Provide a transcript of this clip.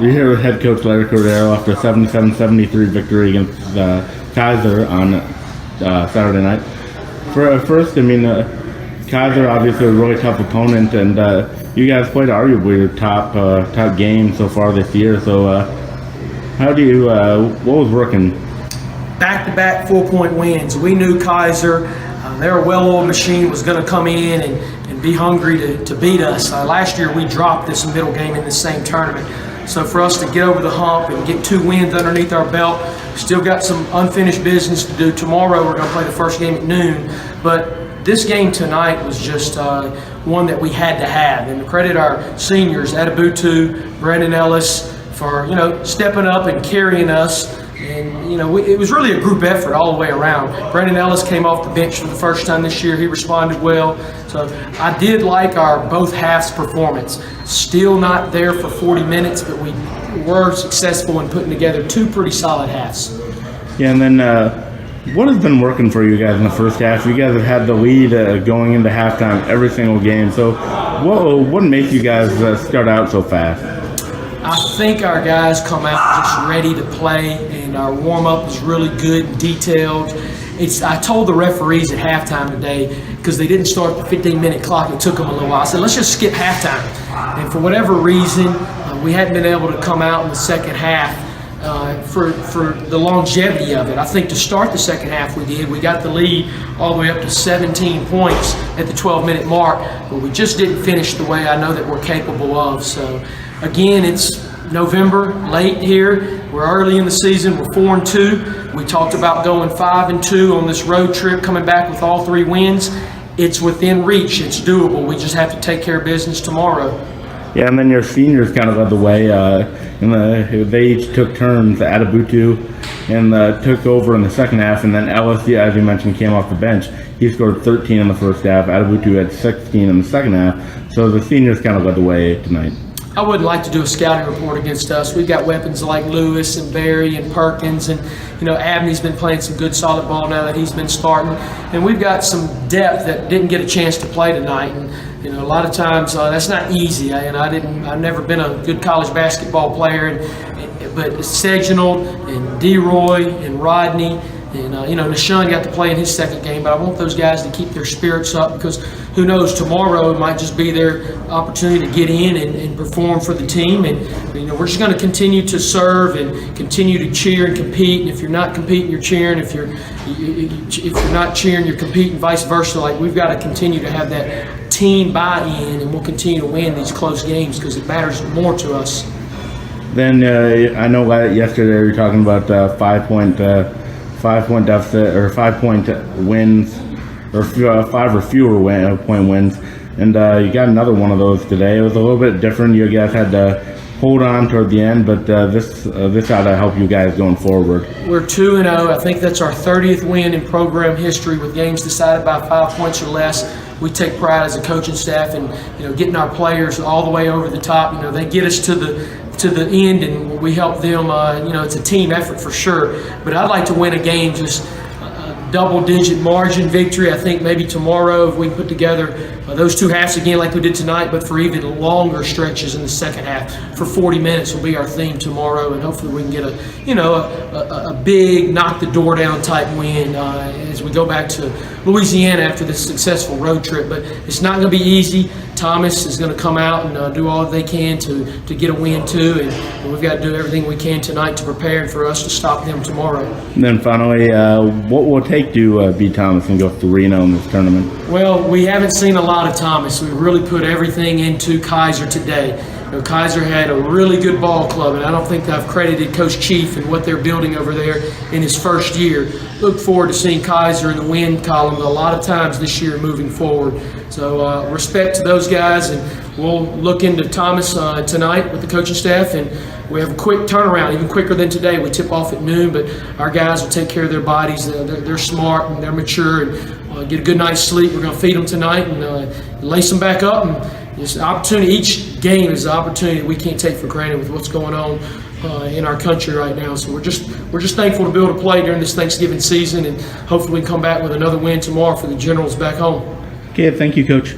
You're here with head coach Larry Cordaro after a 77-73 victory against Keiser on Saturday night. First, Keiser obviously a really tough opponent, and you guys played arguably your top game so far this year. So, what was working? Back-to-back 4-point wins. We knew Keiser, their well-oiled machine, was going to come in and be hungry to beat us. Last year we dropped this middle game in the same tournament. So for us to get over the hump and get 2 wins underneath our belt, still got some unfinished business to do. Tomorrow we're going to play the first game at noon. But this game tonight was just one that we had to have. And to credit our seniors, Adabutu, Brandon Ellis, for stepping up and carrying us. And it was really a group effort all the way around. Brandon Ellis came off the bench for the first time this year. He responded well. So I did like our both halves performance. Still not there for 40 minutes, but we were successful in putting together 2 pretty solid halves. Yeah, and then what has been working for you guys in the first half? You guys have had the lead going into halftime every single game. So what makes you guys start out so fast? I think our guys come out just ready to play, and our warm-up is really good and detailed. I told the referees at halftime today, because they didn't start the 15-minute clock, it took them a little while. I said, let's just skip halftime. And for whatever reason, we hadn't been able to come out in the second half for the longevity of it. I think to start the second half we did. We got the lead all the way up to 17 points at the 12-minute mark, but we just didn't finish the way I know that we're capable of. So, again, it's November, late here. We're early in the season. We're 4-2. We talked about going 5-2 on this road trip, coming back with all 3 wins. It's within reach. It's doable. We just have to take care of business tomorrow. Yeah, and then your seniors kind of led the way. They each took turns. Adabutu and took over in the second half, and then Ellis, as you mentioned, came off the bench. He scored 13 in the first half. Adabutu had 16 in the second half. So the seniors kind of led the way tonight. I wouldn't like to do a scouting report against us. We've got weapons like Lewis and Barry and Perkins, and Abney's been playing some good solid ball now that he's been starting, and we've got some depth that didn't get a chance to play tonight. And a lot of times that's not easy. I've never been a good college basketball player, but Seginald and D-Roy and Rodney. And, Nashawn got to play in his second game, but I want those guys to keep their spirits up, because who knows, tomorrow might just be their opportunity to get in and perform for the team. And, we're just going to continue to serve and continue to cheer and compete. And if you're not competing, you're cheering. If you're not cheering, you're competing, vice versa. Like, we've got to continue to have that team buy-in, and we'll continue to win these close games because it matters more to us. Then I know yesterday we were talking about 5-point deficit, or 5-point wins, or 5 or fewer point wins, and you got another one of those today. It was a little bit different. You guys had to hold on toward the end, but this ought to help you guys going forward. We're 2-0. I think that's our 30th win in program history with games decided by 5 points or less. We take pride as a coaching staff in getting our players all the way over the top. They get us to the end, and we help them. It's a team effort for sure. But I'd like to win a game, just a double-digit margin victory. I think maybe tomorrow, if we can put together those 2 halves again like we did tonight, but for even longer stretches in the second half, for 40 minutes will be our theme tomorrow, and hopefully we can get a big knock the door down type win as we go back to Louisiana after this successful road trip. But it's not going to be easy. Thomas is going to come out and do all they can to get a win too, and we've got to do everything we can tonight to prepare for us to stop them tomorrow. And then finally, what will it take to beat Thomas and go 3-0 in this tournament? Well, we haven't seen a lot of Thomas. We really put everything into Keiser today. Keiser had a really good ball club, and I don't think I've credited Coach Chief and what they're building over there in his first year. Look forward to seeing Keiser in the win column a lot of times this year moving forward. So respect to those guys, and we'll look into Thomas tonight with the coaching staff, and we have a quick turnaround, even quicker than today. We tip off at noon, but our guys will take care of their bodies. They're smart and they're mature, and get a good night's sleep. We're going to feed them tonight and lace them back up. And it's an opportunity. Each game is an opportunity we can't take for granted with what's going on in our country right now. So we're just thankful to be able to play during this Thanksgiving season, and hopefully we can come back with another win tomorrow for the Generals back home. Okay, thank you, Coach.